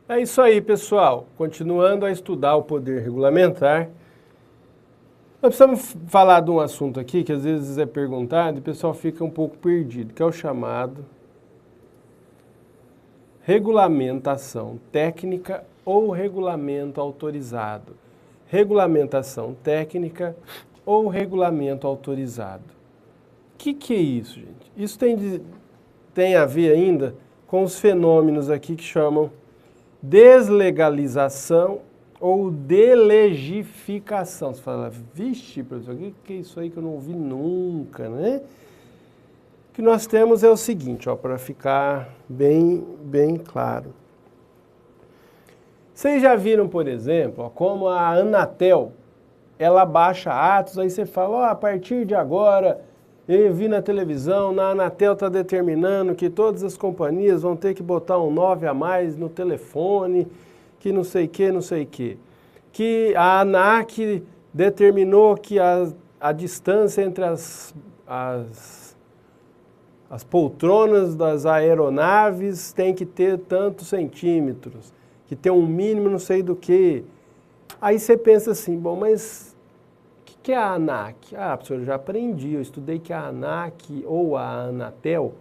É isso aí, pessoal. Continuando a estudar o poder regulamentar, nós precisamos falar de um assunto aqui que às vezes é perguntado e o pessoal fica um pouco perdido, que é o chamado regulamentação técnica ou regulamento autorizado. Regulamentação técnica ou regulamento autorizado. O que é isso, gente? Isso tem a ver ainda com os fenômenos aqui que chamam deslegalização ou delegificação. Você fala, vixe, professor, o que é isso aí que eu não ouvi nunca, né? O que nós temos é o seguinte, para ficar bem claro. Vocês já viram, por exemplo, como a Anatel, ela baixa atos, aí você fala, a partir de agora, eu vi na televisão, na Anatel está determinando que todas as companhias vão ter que botar um 9 a mais no telefone, que não sei o que, não sei o que. Que a ANAC determinou que a distância entre as poltronas das aeronaves tem que ter tantos centímetros, que tem um mínimo não sei do que. Aí você pensa assim, bom, mas o que é a ANAC? Professor, eu já aprendi, eu estudei que a ANAC ou a Anatel,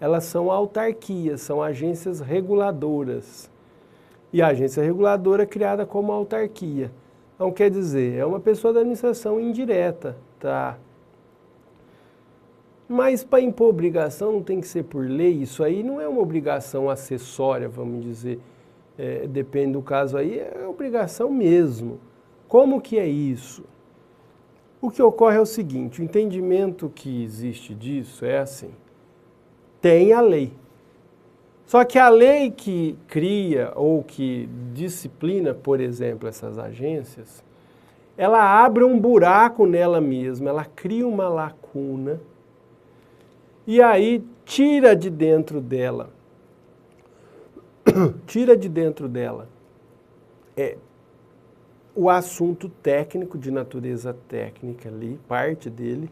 elas são autarquias, são agências reguladoras. E a agência reguladora é criada como autarquia. Então, quer dizer, é uma pessoa da administração indireta, tá? Mas para impor obrigação não tem que ser por lei, isso aí não é uma obrigação acessória, vamos dizer, depende do caso aí, é obrigação mesmo. Como que é isso? O que ocorre é o seguinte, o entendimento que existe disso é assim, tem a lei. Só que a lei que cria ou que disciplina, por exemplo, essas agências, ela abre um buraco nela mesma, ela cria uma lacuna e aí tira de dentro dela o assunto técnico, de natureza técnica ali, parte dele,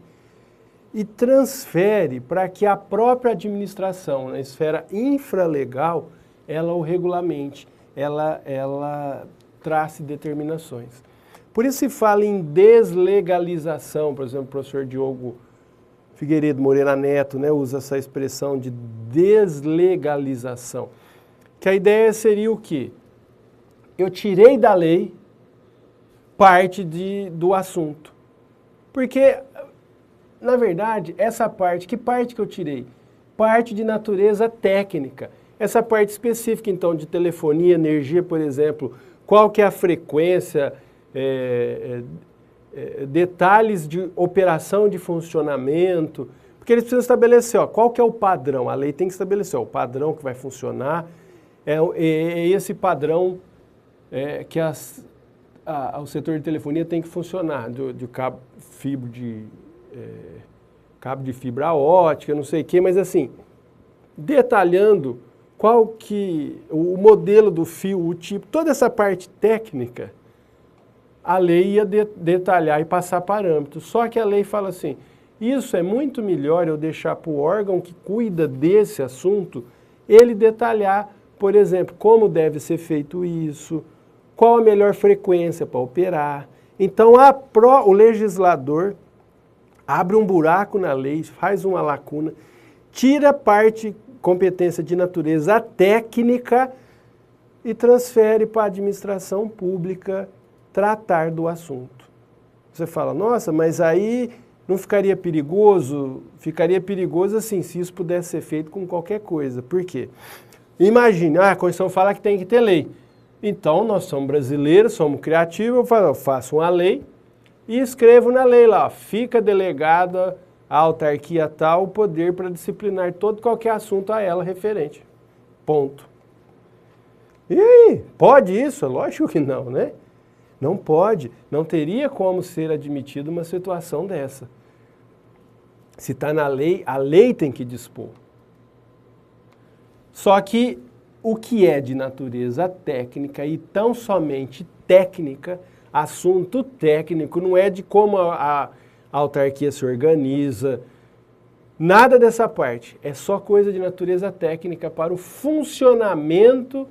e transfere para que a própria administração, na esfera infralegal, ela o regulamente, ela trace determinações. Por isso se fala em deslegalização, por exemplo, o professor Diogo Figueiredo Moreira Neto, né, usa essa expressão de deslegalização. Que a ideia seria o quê? Eu tirei da lei parte do assunto. Porque, na verdade, essa parte, que parte que eu tirei? Parte de natureza técnica. Essa parte específica, então, de telefonia, energia, por exemplo, qual que é a frequência, detalhes de operação de funcionamento, porque eles precisam estabelecer, qual que é o padrão, a lei tem que estabelecer, o padrão que vai funcionar, é esse padrão que o setor de telefonia tem que funcionar, de cabo de fibra ótica, não sei o quê, mas assim, detalhando qual que, o modelo do fio, o tipo, toda essa parte técnica, a lei ia detalhar e passar parâmetros. Só que a lei fala assim, isso é muito melhor eu deixar para o órgão que cuida desse assunto, ele detalhar, por exemplo, como deve ser feito isso, qual a melhor frequência para operar. Então, o legislador abre um buraco na lei, faz uma lacuna, tira parte, competência de natureza técnica e transfere para a administração pública tratar do assunto. Você fala, nossa, mas aí não ficaria perigoso? Ficaria perigoso assim, se isso pudesse ser feito com qualquer coisa. Por quê? Imagine, a Constituição fala que tem que ter lei. Então, nós somos brasileiros, somos criativos, eu faço uma lei e escrevo na lei lá, fica delegada à autarquia tal o poder para disciplinar todo qualquer assunto a ela referente. Ponto. E aí, pode isso? Lógico que não, né? Não pode, não teria como ser admitida uma situação dessa. Se está na lei, a lei tem que dispor. Só que o que é de natureza técnica e tão somente técnica, assunto técnico, não é de como a autarquia se organiza, nada dessa parte. É só coisa de natureza técnica para o funcionamento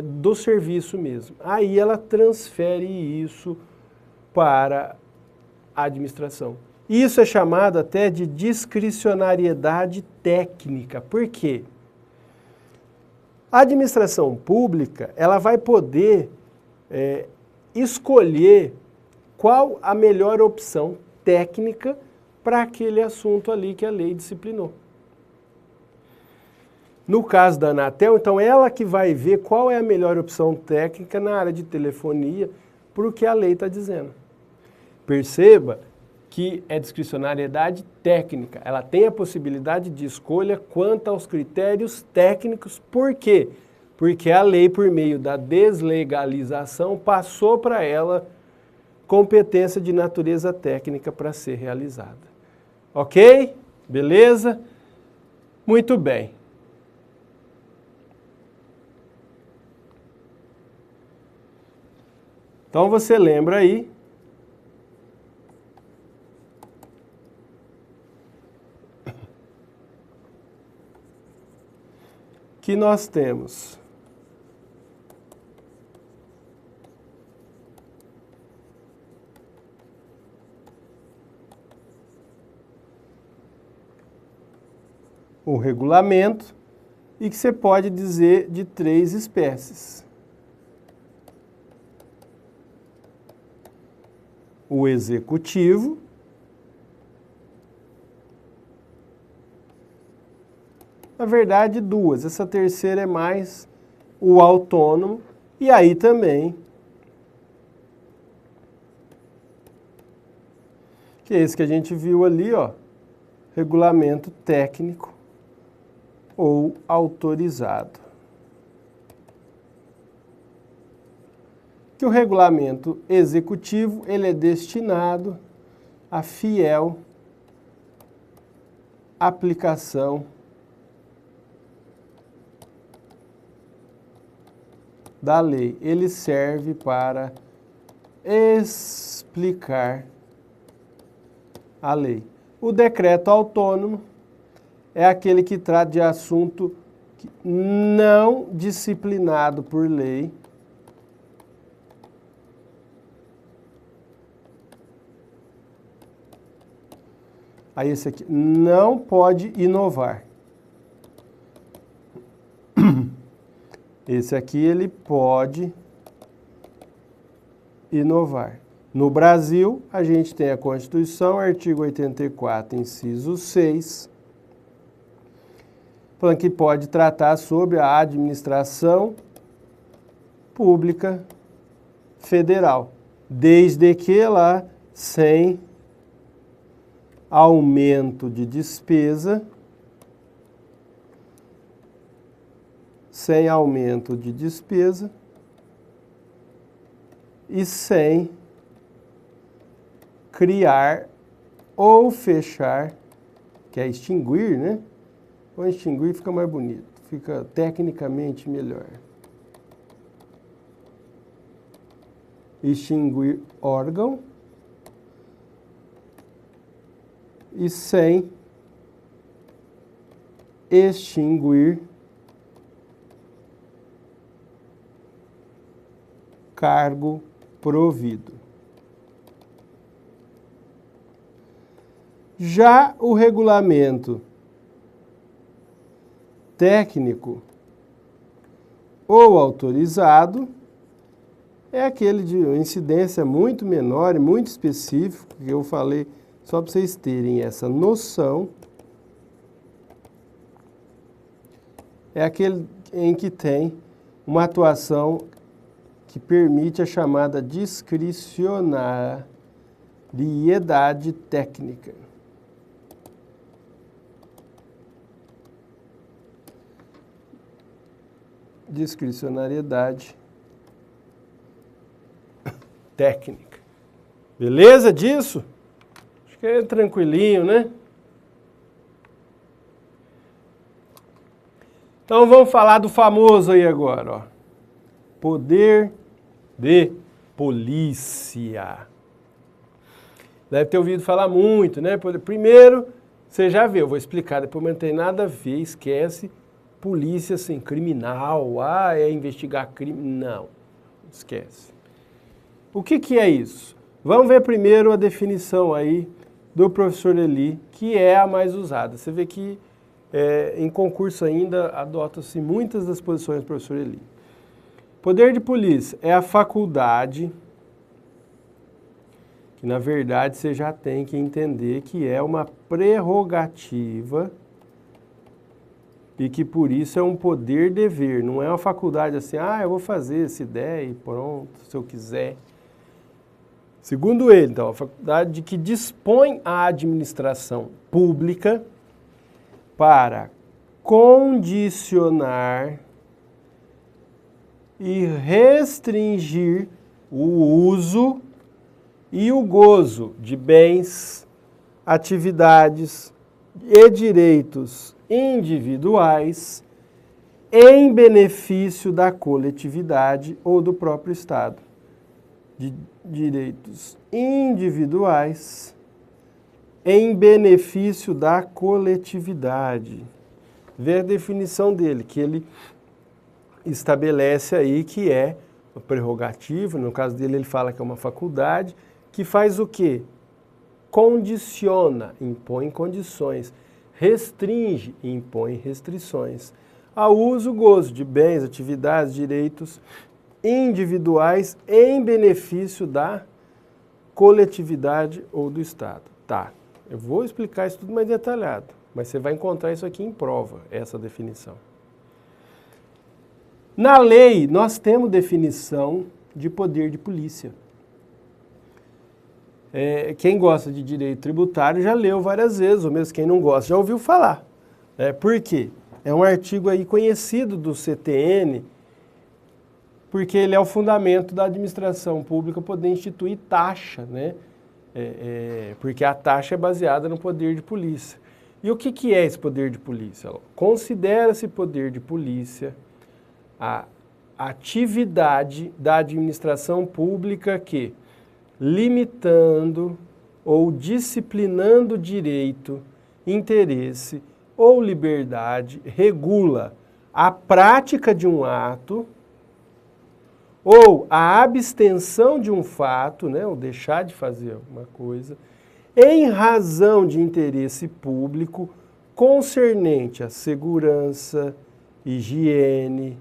do serviço mesmo. Aí ela transfere isso para a administração. Isso é chamado até de discricionariedade técnica. Por quê? A administração pública, ela vai poder escolher qual a melhor opção técnica para aquele assunto ali que a lei disciplinou. No caso da Anatel, então, ela que vai ver qual é a melhor opção técnica na área de telefonia para o que a lei está dizendo. Perceba que é discricionariedade técnica. Ela tem a possibilidade de escolha quanto aos critérios técnicos. Por quê? Porque a lei, por meio da deslegalização, passou para ela competência de natureza técnica para ser realizada. Ok? Beleza? Muito bem. Então você lembra aí que nós temos o regulamento e que você pode dizer de 3 espécies. O executivo, na verdade 2, essa terceira é mais o autônomo, e aí também, que é esse que a gente viu ali, ó, regulamento técnico ou autorizado. Que o regulamento executivo, ele é destinado à fiel aplicação da lei. Ele serve para explicar a lei. O decreto autônomo é aquele que trata de assunto não disciplinado por lei, aí esse aqui não pode inovar. Esse aqui ele pode inovar. No Brasil, a gente tem a Constituição, artigo 84, inciso 6, falando que pode tratar sobre a administração pública federal, desde que lá sem aumento de despesa, e sem criar ou fechar, que é extinguir, né? Ou extinguir fica mais bonito, fica tecnicamente melhor. Extinguir órgão e sem extinguir cargo provido. Já o regulamento técnico ou autorizado é aquele de incidência muito menor e muito específico, que eu falei só para vocês terem essa noção. É aquele em que tem uma atuação que permite a chamada discricionariedade técnica. Discricionariedade técnica. Beleza disso? Acho que é tranquilinho, né? Então vamos falar do famoso aí agora, ó. Poder de polícia. Deve ter ouvido falar muito, né? Primeiro, você já viu, eu vou explicar, depois não tem nada a ver, esquece. polícia assim, criminal, é investigar crime. Não, esquece. O que é isso? Vamos ver primeiro a definição aí do professor Eli, que é a mais usada. Você vê que em concurso ainda adota-se muitas das posições do professor Eli. Poder de polícia é a faculdade, que na verdade você já tem que entender que é uma prerrogativa e que por isso é um poder-dever, não é uma faculdade assim, eu vou fazer essa ideia e pronto, se eu quiser. Segundo ele, então, a faculdade que dispõe a administração pública para condicionar e restringir o uso e o gozo de bens, atividades e direitos individuais em benefício da coletividade ou do próprio Estado. De direitos individuais em benefício da coletividade. Vê a definição dele, que ele estabelece aí que é uma prerrogativa, no caso dele ele fala que é uma faculdade, que faz o quê? Condiciona, impõe condições, restringe, impõe restrições, ao uso, gozo de bens, atividades, direitos individuais em benefício da coletividade ou do Estado. Tá, eu vou explicar isso tudo mais detalhado, mas você vai encontrar isso aqui em prova, essa definição. Na lei, nós temos definição de poder de polícia. Quem gosta de direito tributário já leu várias vezes, ou mesmo quem não gosta já ouviu falar. Por quê? É um artigo aí conhecido do CTN, porque ele é o fundamento da administração pública poder instituir taxa, né? Porque a taxa é baseada no poder de polícia. E o que é esse poder de polícia? Considera-se poder de polícia a atividade da administração pública que, limitando ou disciplinando direito, interesse ou liberdade, regula a prática de um ato ou a abstenção de um fato, né, ou deixar de fazer alguma coisa, em razão de interesse público concernente à segurança, higiene,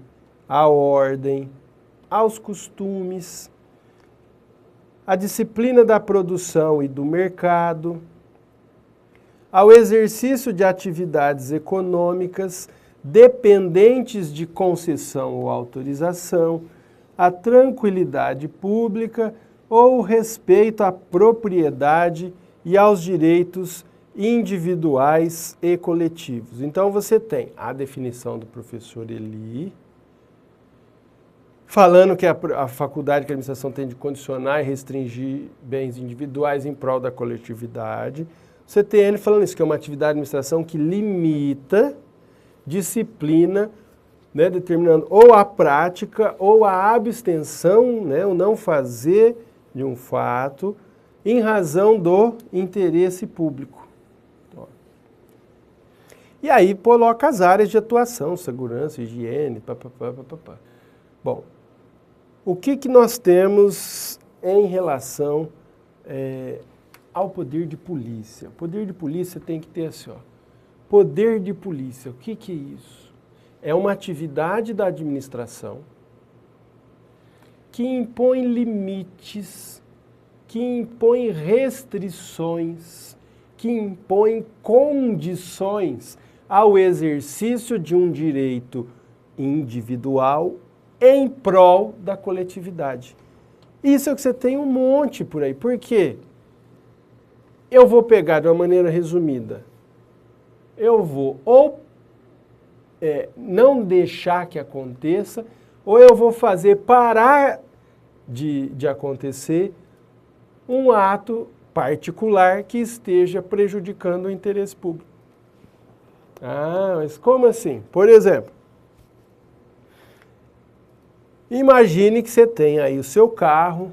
à ordem, aos costumes, à disciplina da produção e do mercado, ao exercício de atividades econômicas dependentes de concessão ou autorização, à tranquilidade pública ou respeito à propriedade e aos direitos individuais e coletivos. Então você tem a definição do professor Eli, falando que a faculdade que a administração tem de condicionar e restringir bens individuais em prol da coletividade. O CTN falando isso, que é uma atividade de administração que limita, disciplina, né, determinando ou a prática ou a abstenção, né, o não fazer de um fato, em razão do interesse público. E aí coloca as áreas de atuação, segurança, higiene, papapá. Bom, o que nós temos em relação ao poder de polícia? O poder de polícia tem que ter assim, poder de polícia, o que é isso? É uma atividade da administração que impõe limites, que impõe restrições, que impõe condições ao exercício de um direito individual em prol da coletividade. Isso é o que você tem um monte por aí. Por quê? Eu vou pegar de uma maneira resumida. Eu vou ou não deixar que aconteça, ou eu vou fazer parar de acontecer um ato particular que esteja prejudicando o interesse público. Mas como assim? Por exemplo, imagine que você tem aí o seu carro,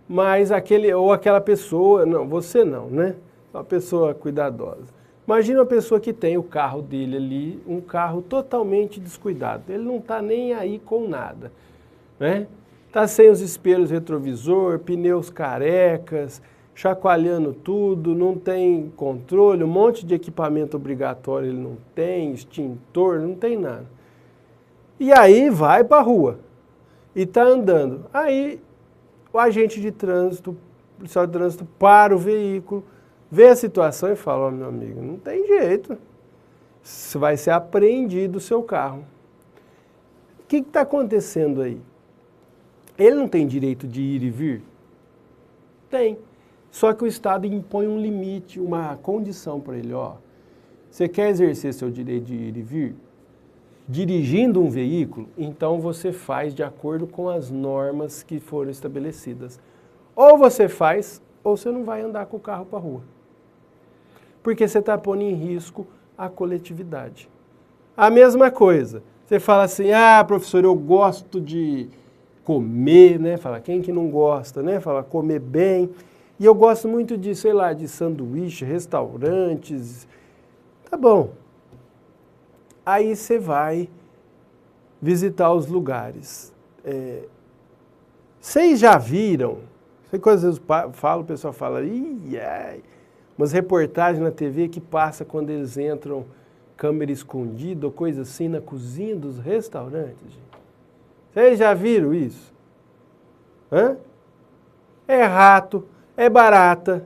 mas aquela pessoa, não, você não, né? Uma pessoa cuidadosa. Imagina uma pessoa que tem o carro dele ali, um carro totalmente descuidado. Ele não está nem aí com nada, né? Está sem os espelhos retrovisor, pneus carecas, chacoalhando tudo, não tem controle, um monte de equipamento obrigatório ele não tem, extintor, não tem nada. E aí vai para a rua e está andando. Aí o agente de trânsito, o policial de trânsito para o veículo, vê a situação e fala, ó, meu amigo, não tem jeito, vai ser apreendido o seu carro. O que está acontecendo aí? Ele não tem direito de ir e vir? Tem. Só que o Estado impõe um limite, uma condição para ele, ó. Você quer exercer seu direito de ir e vir? Dirigindo um veículo, então você faz de acordo com as normas que foram estabelecidas. Ou você faz, ou você não vai andar com o carro para a rua. Porque você está pondo em risco a coletividade. A mesma coisa, você fala assim, ah, professor, eu gosto de comer, né? Fala, quem que não gosta, né? Fala, comer bem. E eu gosto muito de, sei lá, de sanduíche, restaurantes. Tá bom. Aí você vai visitar os lugares. Vocês já viram? Sei que às vezes o pessoal fala, umas reportagens na TV que passa quando eles entram, câmera escondida ou coisa assim, na cozinha dos restaurantes. Gente. Vocês já viram isso? Hã? É rato, é barata.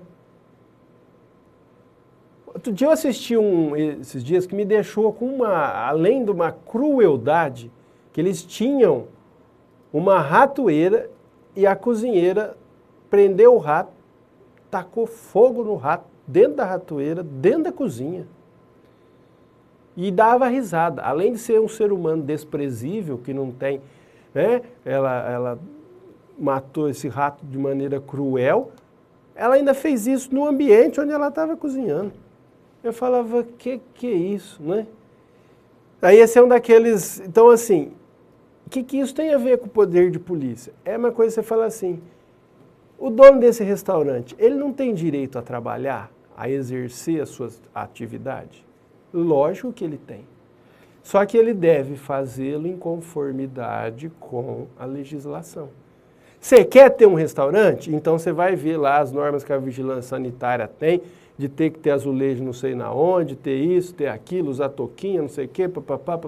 Outro dia eu assisti esses dias que me deixou com além de uma crueldade, que eles tinham uma ratoeira e a cozinheira prendeu o rato, tacou fogo no rato, dentro da ratoeira, dentro da cozinha. E dava risada. Além de ser um ser humano desprezível, que não tem, né? Ela matou esse rato de maneira cruel, ela ainda fez isso no ambiente onde ela estava cozinhando. Eu falava, que é isso, né? Aí esse é um daqueles... Então, assim, o que isso tem a ver com o poder de polícia? É uma coisa que você fala assim, o dono desse restaurante, ele não tem direito a trabalhar, a exercer a sua atividade? Lógico que ele tem. Só que ele deve fazê-lo em conformidade com a legislação. Você quer ter um restaurante? Então você vai ver lá as normas que a vigilância sanitária tem, de ter que ter azulejo não sei na onde, ter isso, ter aquilo, usar touquinha, não sei o quê, papapá,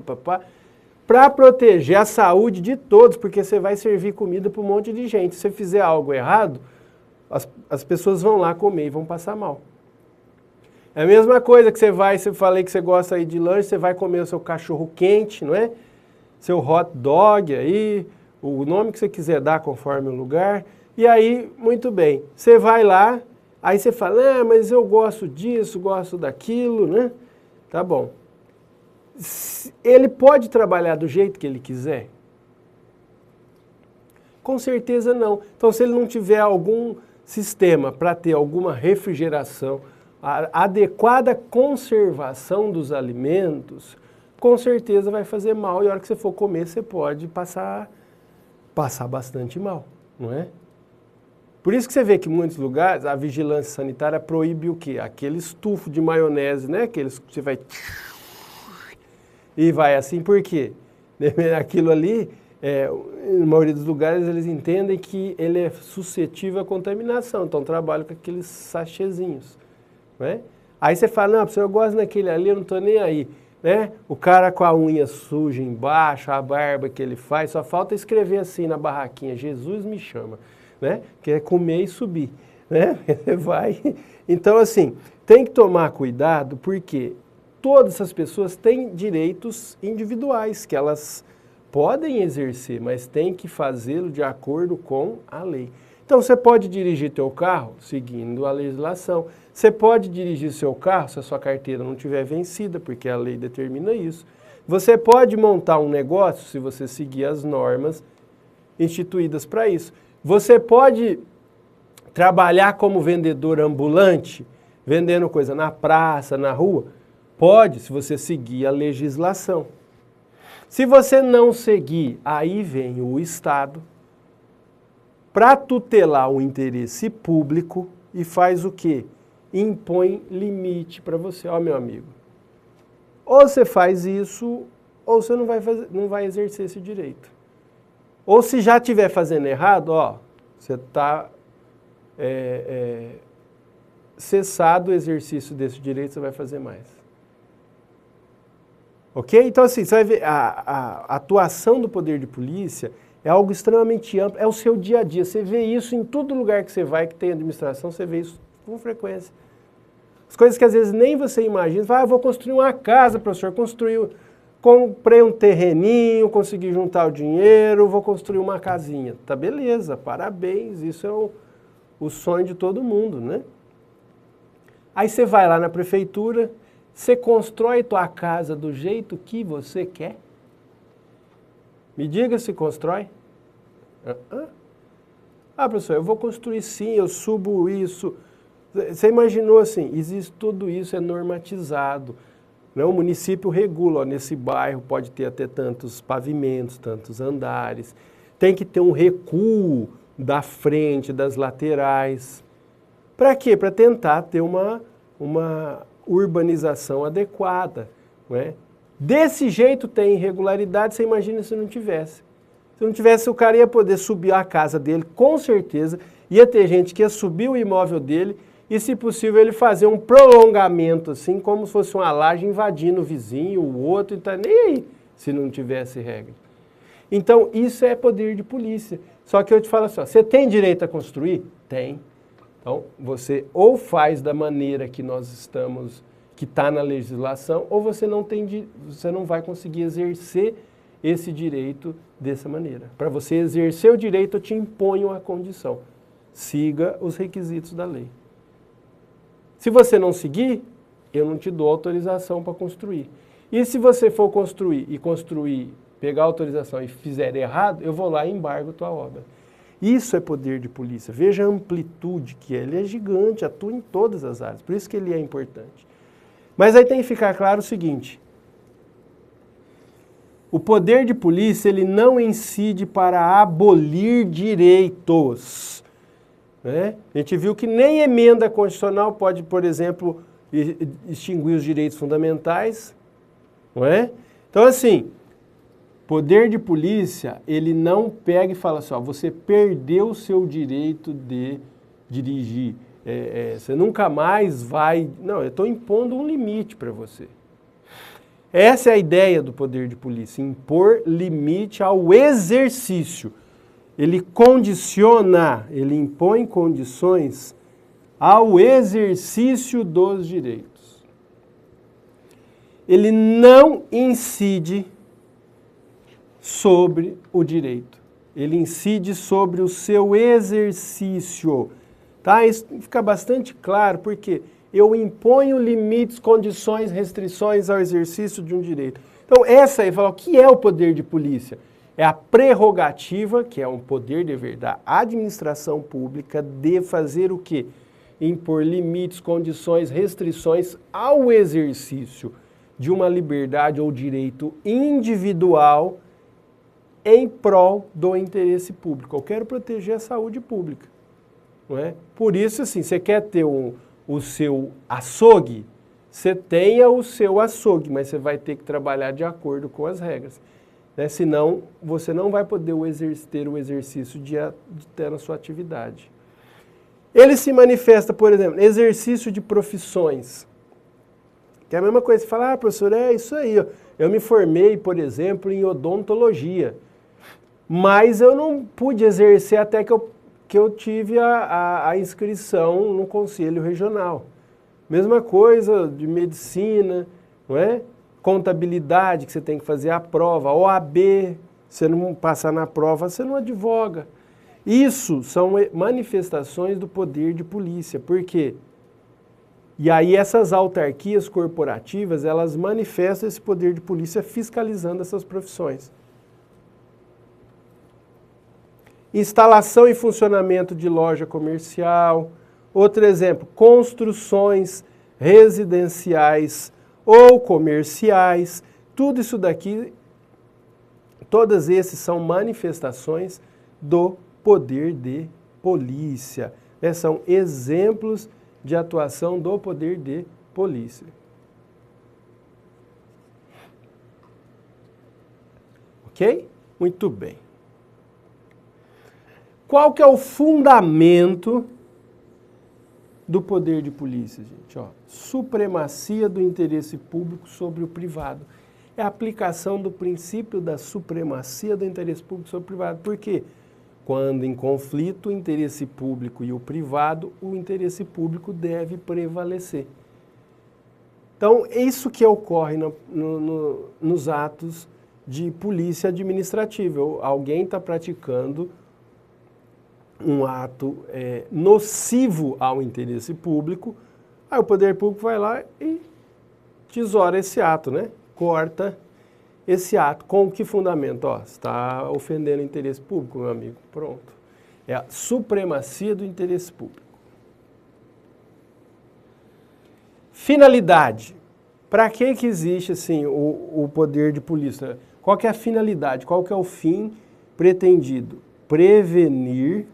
para proteger a saúde de todos, porque você vai servir comida para um monte de gente. Se você fizer algo errado, as pessoas vão lá comer e vão passar mal. É a mesma coisa que você falei que você gosta aí de lanche, você vai comer o seu cachorro quente, não é? Seu hot dog aí, o nome que você quiser dar conforme o lugar. E aí, muito bem, você vai lá, aí você fala, mas eu gosto disso, gosto daquilo, né? Tá bom. Ele pode trabalhar do jeito que ele quiser? Com certeza não. Então, se ele não tiver algum sistema para ter alguma refrigeração, a adequada conservação dos alimentos, com certeza vai fazer mal. E a hora que você for comer, você pode passar bastante mal, não é? Por isso que você vê que em muitos lugares a vigilância sanitária proíbe o quê? Aquele estufo de maionese, né? Aqueles que você vai... E vai assim, por quê? Aquilo ali, na maioria dos lugares, eles entendem que ele é suscetível à contaminação. Então, trabalham com aqueles sachêzinhos, né? Aí você fala, não, eu gosto daquele ali, eu não estou nem aí. Né? O cara com a unha suja embaixo, a barba que ele faz, só falta escrever assim na barraquinha, Jesus me chama, né? Que é comer e subir, né? Vai. Então, assim, tem que tomar cuidado porque todas essas pessoas têm direitos individuais que elas podem exercer, mas tem que fazê-lo de acordo com a lei. Então, você pode dirigir teu carro seguindo a legislação. Você pode dirigir seu carro se a sua carteira não estiver vencida, porque a lei determina isso. Você pode montar um negócio se você seguir as normas instituídas para isso. Você pode trabalhar como vendedor ambulante, vendendo coisa na praça, na rua. Pode, se você seguir a legislação. Se você não seguir, aí vem o Estado para tutelar o interesse público e faz o quê? impõe limite para você. Ó, meu amigo, ou você faz isso, ou você não vai exercer esse direito. Ou se já estiver fazendo errado, ó, você está cessado o exercício desse direito, você vai fazer mais. Ok? Então, assim, você vai ver, a atuação do poder de polícia é algo extremamente amplo, é o seu dia a dia. Você vê isso em todo lugar que você vai, que tem administração, você vê isso com frequência. As coisas que às vezes nem você imagina. Você fala, eu vou construir uma casa, professor, comprei um terreninho, consegui juntar o dinheiro, vou construir uma casinha. Tá, beleza, parabéns, isso é o sonho de todo mundo, né? Aí você vai lá na prefeitura, você constrói tua casa do jeito que você quer? Me diga se constrói. Ah, professor, eu vou construir sim, eu subo isso. Você imaginou assim, existe tudo isso, é normatizado. Né? O município regula, ó, nesse bairro pode ter até tantos pavimentos, tantos andares. Tem que ter um recuo da frente, das laterais. Para quê? Para tentar ter uma urbanização adequada. Né? Desse jeito tem irregularidade, você imagina se não tivesse. Se não tivesse, o cara ia poder subir a casa dele, com certeza. Ia ter gente que ia subir o imóvel dele e, se possível, ele fazer um prolongamento, assim, como se fosse uma laje invadindo o vizinho, o outro, e tá nem aí, se não tivesse regra. Então, isso é poder de polícia. Só que eu te falo assim, ó, você tem direito a construir? Tem. Então, você ou faz da maneira que nós estamos, que está na legislação, ou você não vai conseguir exercer esse direito dessa maneira. Para você exercer o direito, eu te imponho a condição. Siga os requisitos da lei. Se você não seguir, eu não te dou autorização para construir. E se você for construir, pegar a autorização e fizer errado, eu vou lá e embargo tua obra. Isso é poder de polícia. Veja a amplitude que é. Ele é gigante, atua em todas as áreas. Por isso que ele é importante. Mas aí tem que ficar claro o seguinte. O poder de polícia, ele não incide para abolir direitos. Né? A gente viu que nem emenda constitucional pode, por exemplo, extinguir os direitos fundamentais. Não é? Então, assim, poder de polícia, ele não pega e fala assim, ó, você perdeu o seu direito de dirigir. Você nunca mais vai... Não, eu estou impondo um limite para você. Essa é a ideia do poder de polícia, impor limite ao exercício. Ele condiciona, ele impõe condições ao exercício dos direitos. Ele não incide sobre o direito. Ele incide sobre o seu exercício. Tá? Isso fica bastante claro, porque eu imponho limites, condições, restrições ao exercício de um direito. Então, essa aí fala, o que é o poder de polícia? É a prerrogativa, que é um poder dever da administração pública, de fazer o quê? Impor limites, condições, restrições ao exercício de uma liberdade ou direito individual em prol do interesse público. Eu quero proteger a saúde pública. Não é? Por isso, assim, você quer ter o seu açougue, você tenha o seu açougue, mas você vai ter que trabalhar de acordo com as regras. Né? Senão, você não vai poder ter o exercício de ter a sua atividade. Ele se manifesta, por exemplo, exercício de profissões. Que é a mesma coisa, você fala, professor, é isso aí. Eu me formei, por exemplo, em odontologia, mas eu não pude exercer até que eu tive a inscrição no Conselho Regional. Mesma coisa de medicina, não é? Contabilidade, que você tem que fazer a prova, OAB, você não passar na prova, você não advoga. Isso são manifestações do poder de polícia. Por quê? E aí essas autarquias corporativas, elas manifestam esse poder de polícia fiscalizando essas profissões. Instalação e funcionamento de loja comercial. Outro exemplo, construções residenciais ou comerciais. Tudo isso daqui, todos esses são manifestações do poder de polícia. São exemplos de atuação do poder de polícia. Ok? Muito bem. Qual que é o fundamento do poder de polícia, gente? Ó, supremacia do interesse público sobre o privado. É a aplicação do princípio da supremacia do interesse público sobre o privado. Por quê? Quando em conflito o interesse público e o privado, o interesse público deve prevalecer. Então, é isso que ocorre nos atos de polícia administrativa. Alguém está praticando um ato nocivo ao interesse público, aí o poder público vai lá e tesoura esse ato, né? Corta esse ato. Com que fundamento? Ó, está ofendendo o interesse público, meu amigo. Pronto. É a supremacia do interesse público. Finalidade. Para que existe assim, o poder de polícia? Qual que é a finalidade? Qual que é o fim pretendido? Prevenir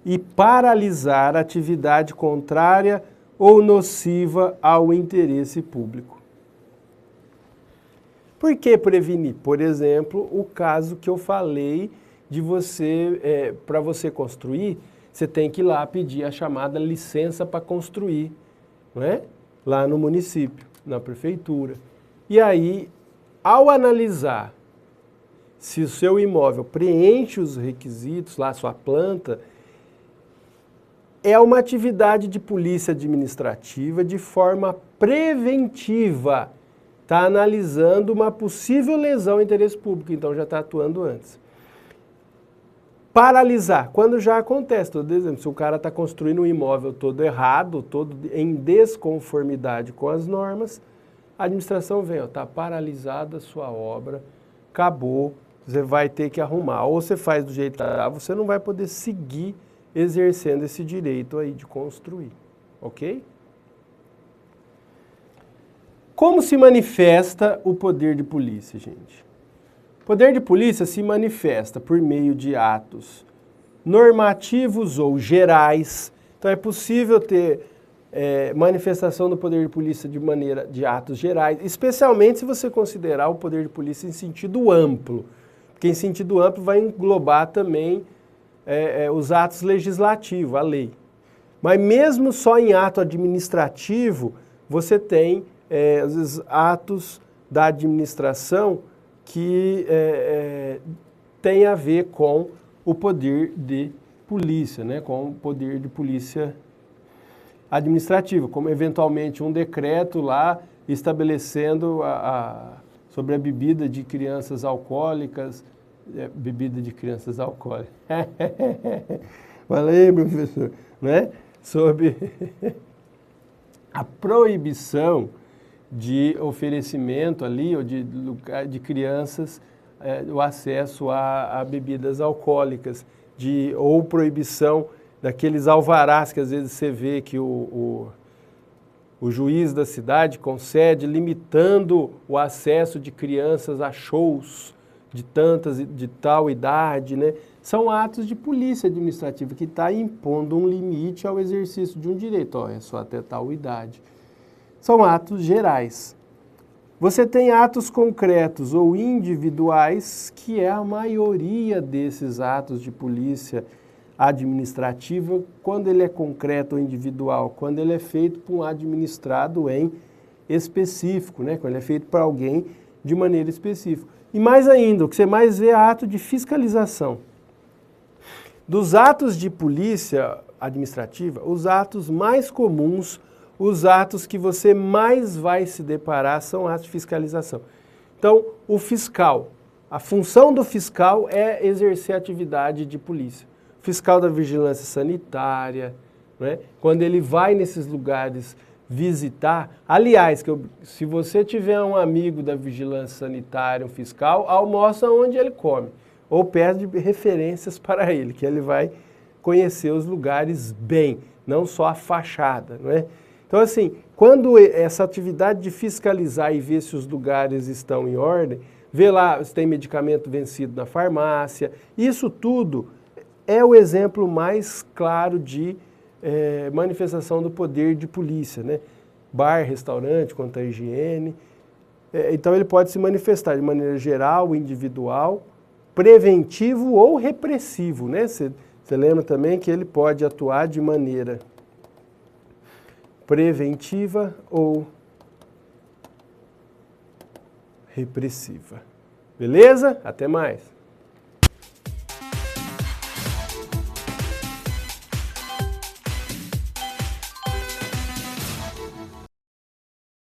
e paralisar a atividade contrária ou nociva ao interesse público. Por que prevenir? Por exemplo, o caso que eu falei de você, para você construir, você tem que ir lá pedir a chamada licença para construir, não é? Lá no município, na prefeitura. E aí, ao analisar se o seu imóvel preenche os requisitos, lá a sua planta, é uma atividade de polícia administrativa de forma preventiva. Está analisando uma possível lesão ao interesse público, então já está atuando antes. Paralisar, quando já acontece, todo exemplo, se o cara está construindo um imóvel todo errado, todo em desconformidade com as normas, a administração vem, está paralisada a sua obra, acabou, você vai ter que arrumar. Ou você faz do jeito que está, você não vai poder seguir exercendo esse direito aí de construir, ok? Como se manifesta o poder de polícia, gente? O poder de polícia se manifesta por meio de atos normativos ou gerais. Então é possível ter manifestação do poder de polícia de atos gerais, especialmente se você considerar o poder de polícia em sentido amplo. Porque em sentido amplo vai englobar também os atos legislativos, a lei. Mas mesmo só em ato administrativo, você tem às vezes, atos da administração que tem a ver com o poder de polícia, né? Com o poder de polícia administrativa, como eventualmente um decreto lá estabelecendo sobre a bebida de crianças alcoólicas, bebida de crianças alcoólicas. Fala aí, professor, né? Sobre a proibição de oferecimento ali, ou de crianças, o acesso a bebidas alcoólicas, ou proibição daqueles alvarás que às vezes você vê que o juiz da cidade concede, limitando o acesso de crianças a shows de tal idade, né? São atos de polícia administrativa que está impondo um limite ao exercício de um direito, é só até tal idade. São atos gerais. Você tem atos concretos ou individuais, que é a maioria desses atos de polícia administrativa, quando ele é concreto ou individual, quando ele é feito por um administrado em específico, né? Quando ele é feito para alguém de maneira específica. E mais ainda, o que você mais vê é ato de fiscalização. Dos atos de polícia administrativa, os atos mais comuns, os atos que você mais vai se deparar são atos de fiscalização. Então, o fiscal, a função do fiscal é exercer a atividade de polícia. O fiscal da vigilância sanitária, né? Quando ele vai nesses lugares visitar, aliás, se você tiver um amigo da vigilância sanitária, um fiscal, almoça onde ele come, ou pede referências para ele, que ele vai conhecer os lugares bem, não só a fachada, não é? Então, assim, quando essa atividade de fiscalizar e ver se os lugares estão em ordem, ver lá se tem medicamento vencido na farmácia, isso tudo é o exemplo mais claro de manifestação do poder de polícia, né? Bar, restaurante, quanto à higiene. Então ele pode se manifestar de maneira geral, individual, preventivo ou repressivo, né? Você lembra também que ele pode atuar de maneira preventiva ou repressiva. Beleza? Até mais.